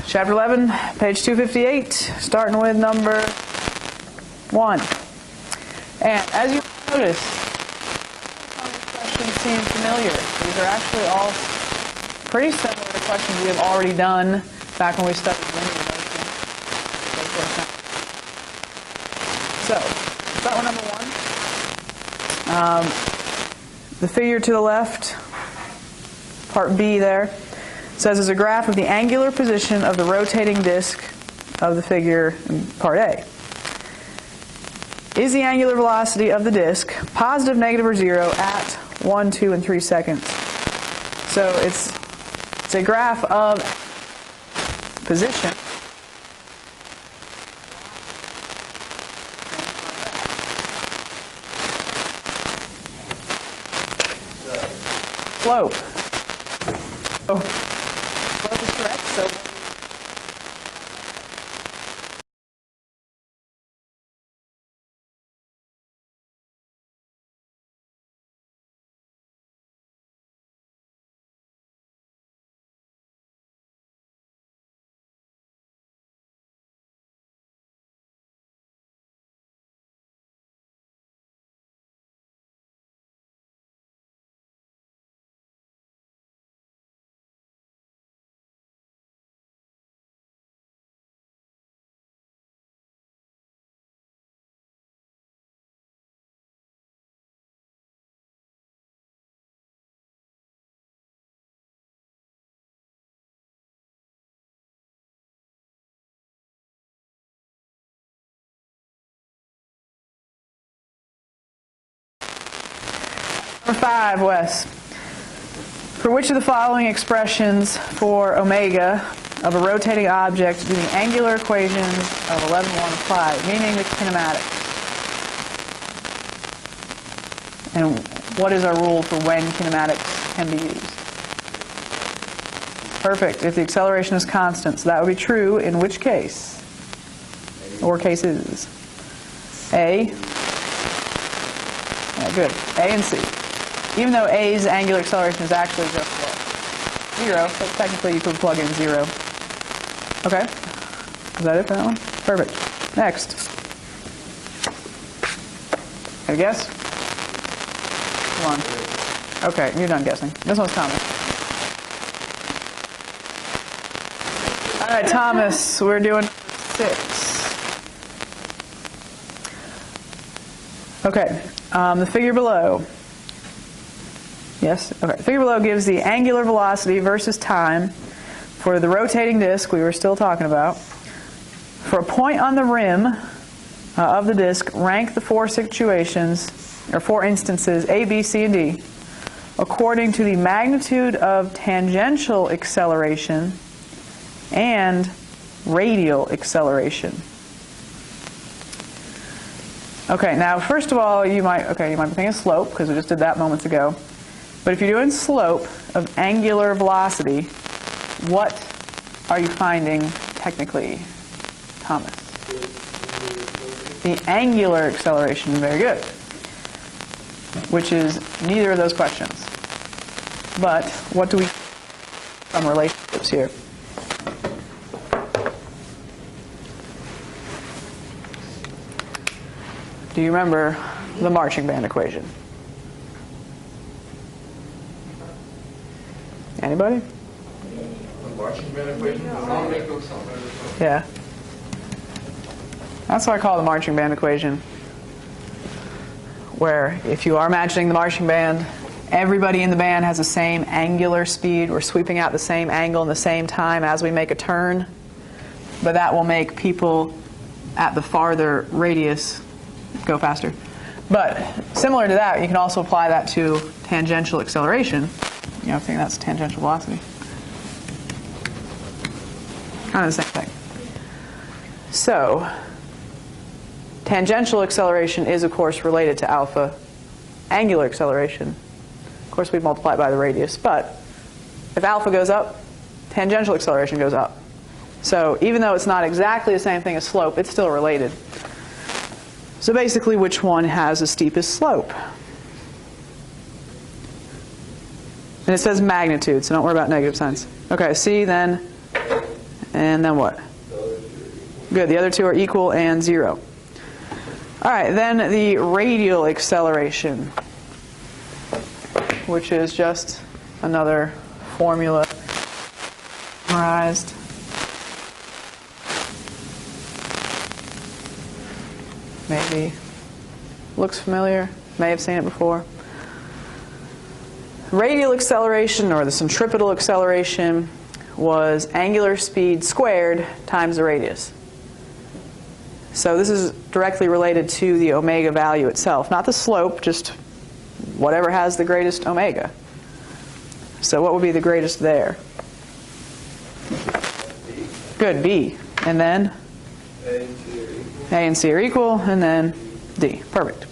Chapter 11, page 258, starting with number 1. And as you notice, some of these questions seem familiar. These are actually all pretty similar to questions we have already done back when we studied linear motion. So, start with number 1. The figure to the left, part B there, says is a graph of the angular position of the rotating disk of the figure in part A. Is the angular velocity of the disk positive, negative, or 0 at 1, 2, and 3 seconds? So it's a graph of position. Slope. Oh. Slope is correct. So number 5, Wes. For which of the following expressions for omega of a rotating object do the angular equations of 11.1 apply, meaning the kinematics? And what is our rule for when kinematics can be used? Perfect. If the acceleration is constant. So that would be true in which case? Or cases? A. Yeah, good. A and C. Even though A's angular acceleration is actually just what? 0, but technically you could plug in 0. Okay? Is that it for that one? Perfect. Next. Got a guess? Come on. Okay, you're done guessing. This one's Thomas. All right, Thomas, we're doing 6. Okay, the figure below. Yes? Okay. The figure below gives the angular velocity versus time for the rotating disk we were still talking about. For a point on the rim of the disk, rank the 4 situations, or 4 instances, A, B, C, and D, according to the magnitude of tangential acceleration and radial acceleration. Okay, now first of all, you might be thinking slope, because we just did that moments ago. But if you're doing slope of angular velocity, what are you finding technically, Thomas? The angular acceleration, very good. Which is neither of those questions. But what do we some relationships here? Do you remember the marching band equation? Anybody? The marching band equation? Yeah. That's what I call the marching band equation. Where if you are imagining the marching band, everybody in the band has the same angular speed. We're sweeping out the same angle in the same time as we make a turn. But that will make people at the farther radius go faster. But similar to that, you can also apply that to tangential acceleration. You know, I think that's tangential velocity. Kind of the same thing. So, tangential acceleration is, of course, related to alpha. Angular acceleration, of course, we multiply it by the radius. But if alpha goes up, tangential acceleration goes up. So even though it's not exactly the same thing as slope, it's still related. So basically, which one has the steepest slope? And it says magnitude, so don't worry about negative signs. Okay, C then, and then what? Good, the other two are equal and 0. All right, then the radial acceleration, which is just another formula memorized. Maybe looks familiar, may have seen it before. Radial acceleration, or the centripetal acceleration, was angular speed squared times the radius. So this is directly related to the omega value itself, not the slope, just whatever has the greatest omega. So what would be the greatest there? Good, B. And then? A and C are equal, and then D. Perfect.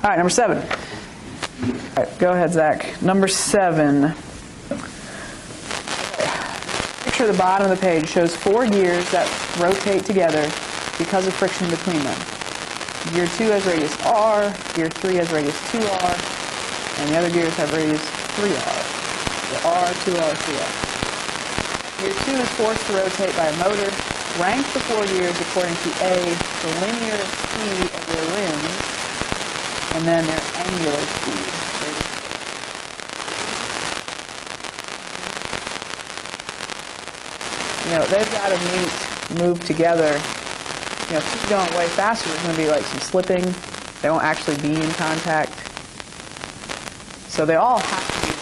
All right, number 7. All right, go ahead, Zach. Number 7. Picture the bottom of the page shows 4 gears that rotate together because of friction between them. Gear 2 has radius R, gear 3 has radius 2R, and the other gears have radius 3R. So R, 2R, 3R. Gear 2 is forced to rotate by a motor. Rank the 4 gears according to A, the linear speed of their limbs, and then their angular speed. You know, they've got to move together. You know, if you're going way faster, there's going to be like some slipping. They won't actually be in contact. So they all have to be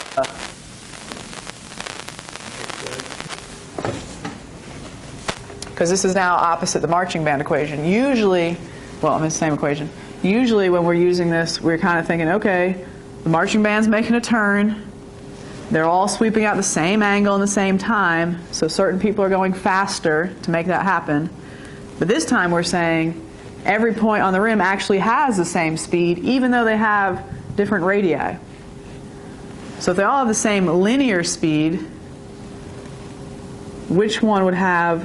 because this is now opposite the marching band equation. Usually, well, I'm in the same equation. Usually when we're using this, we're kind of thinking, okay, the marching band's making a turn. They're all sweeping out the same angle in the same time, so certain people are going faster to make that happen. But this time we're saying every point on the rim actually has the same speed, even though they have different radii. So if they all have the same linear speed, which one would have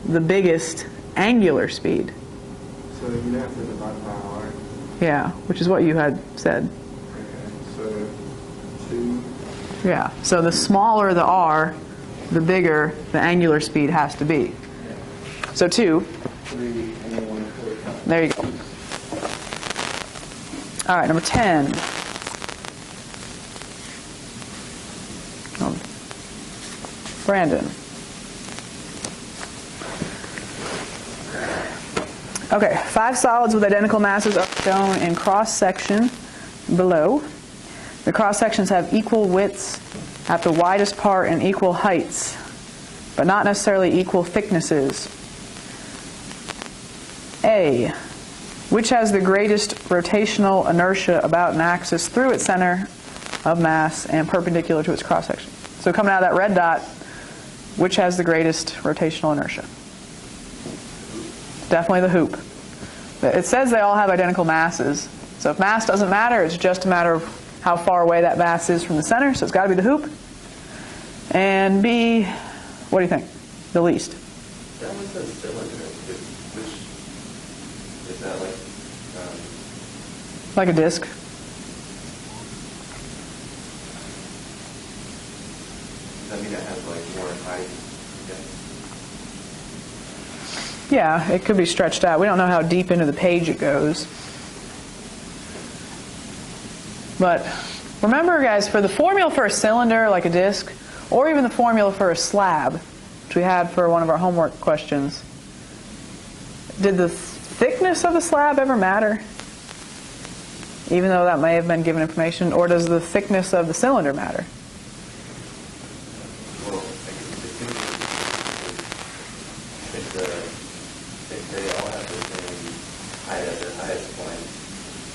the biggest angular speed? So you have to divide by R. Yeah, which is what you had said. Okay, so 2. Yeah, so the smaller the R, the bigger the angular speed has to be. So 2. 3 and 1/4. There you go. All right, number 10. Oh. Brandon. Okay, 5 solids with identical masses are shown in cross-section below. The cross-sections have equal widths at the widest part and equal heights, but not necessarily equal thicknesses. A, which has the greatest rotational inertia about an axis through its center of mass and perpendicular to its cross-section? So coming out of that red dot, which has the greatest rotational inertia? Definitely the hoop. It says they all have identical masses. So if mass doesn't matter, it's just a matter of how far away that mass is from the center. So it's got to be the hoop. And B, what do you think? The least. That one says cylinder. Which is that Like a disc. Does that mean it has like more height? Yeah, it could be stretched out. We don't know how deep into the page it goes. But remember, guys, for the formula for a cylinder, like a disc, or even the formula for a slab, which we had for one of our homework questions, did the thickness of the slab ever matter? Even though that may have been given information, or does the thickness of the cylinder matter? Well, if they all have the same height at their highest point,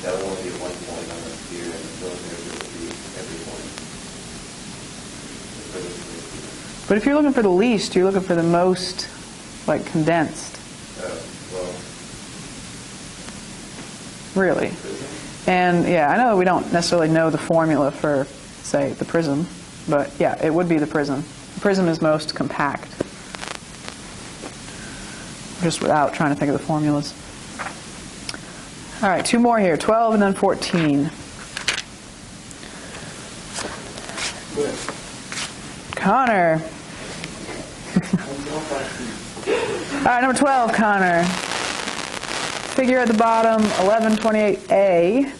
that will only be 1 point on the sphere, and the cylinder will be every point. But if you're looking for the least, you're looking for the most, like, condensed. Well, Really. And yeah, I know we don't necessarily know the formula for, say, the prism, but yeah, it would be the prism. The prism is most compact. Just without trying to think of the formulas. All right, 2 more here, 12 and then 14. Connor. All right, number 12, Connor. Figure at the bottom, 1128A,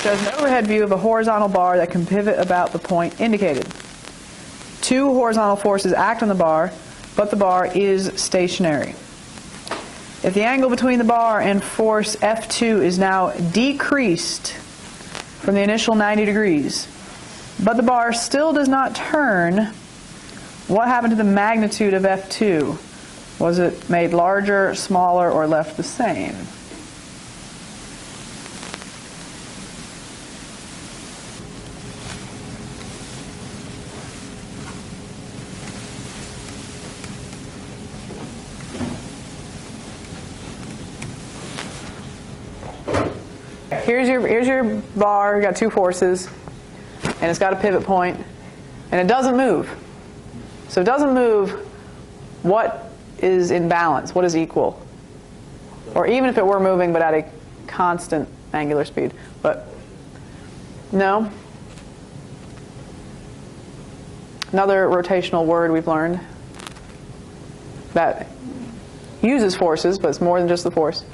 shows an overhead view of a horizontal bar that can pivot about the point indicated. Two horizontal forces act on the bar, but the bar is stationary. If the angle between the bar and force F2 is now decreased from the initial 90 degrees, but the bar still does not turn, what happened to the magnitude of F2? Was it made larger, smaller, or left the same? Here's your bar, you got two forces, and it's got a pivot point, and it doesn't move. So it doesn't move, what is in balance? What is equal? Or even if it were moving but at a constant angular speed. But no? Another rotational word we've learned that uses forces, but it's more than just the force.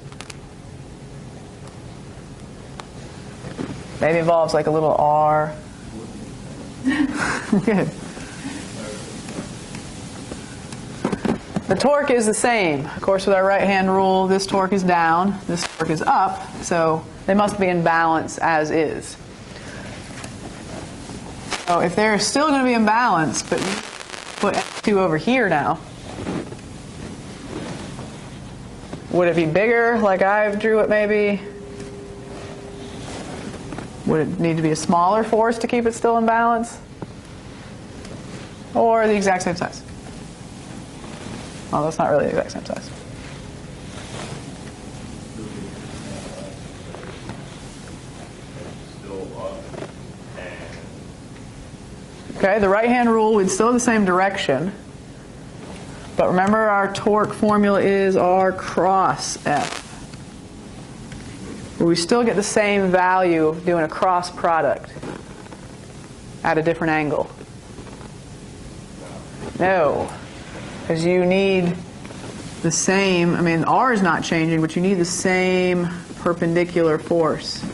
Maybe involves like a little R. Good. The torque is the same. Of course, with our right-hand rule, this torque is down, this torque is up, so they must be in balance as is. So if they're still going to be in balance, but you put F2 over here now, would it be bigger, like I drew it maybe? Would it need to be a smaller force to keep it still in balance? Or the exact same size? Well, that's not really the exact same size. Okay, the right-hand rule would still have the same direction. But remember, our torque formula is R cross F. We still get the same value doing a cross product at a different angle. No, because you need the same, I mean, R is not changing, but you need the same perpendicular force.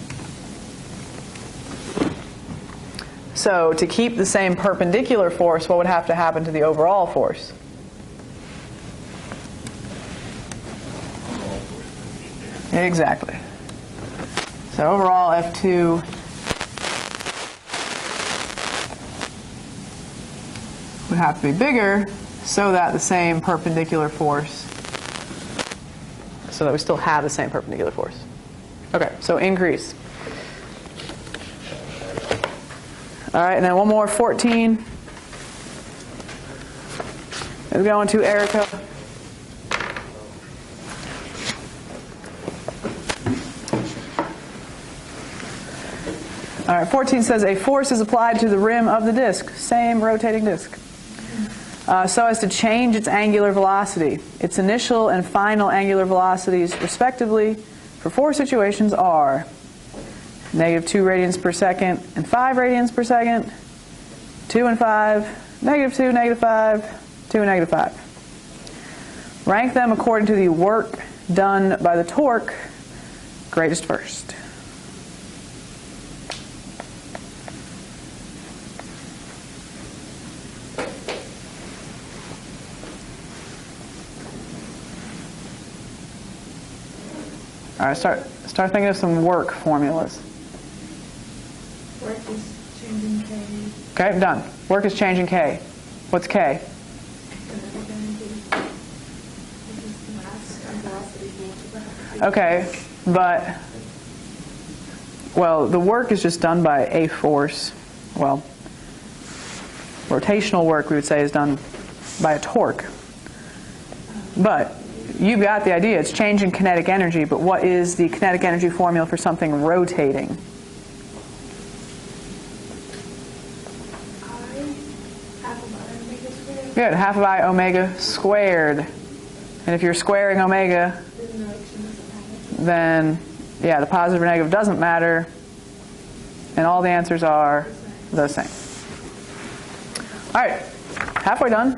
So to keep the same perpendicular force, what would have to happen to the overall force? Exactly. So overall F2 would have to be bigger so that the same perpendicular force, so that we still have the same perpendicular force. Okay, so increase. All right, and then one more, 14. Let's go on to Erica. All right, 14 says a force is applied to the rim of the disk, same rotating disk, so as to change its angular velocity. Its initial and final angular velocities, respectively, for four situations are -2 radians per second and 5 radians per second, 2 and 5, -2, -5, 2 and -5. Rank them according to the work done by the torque, greatest first. All right, start thinking of some work formulas. Work is changing K. Okay, done. Work is changing K. What's K? Kinetic energy. This is the mass and velocity multiplied. Okay, but, well, the work is just done by a force. Well, rotational work, we would say, is done by a torque. But you've got the idea. It's changing kinetic energy, but what is the kinetic energy formula for something rotating? Good, half of I omega squared. And if you're squaring omega, then, yeah, the positive or negative doesn't matter. And all the answers are the same. All right, halfway done.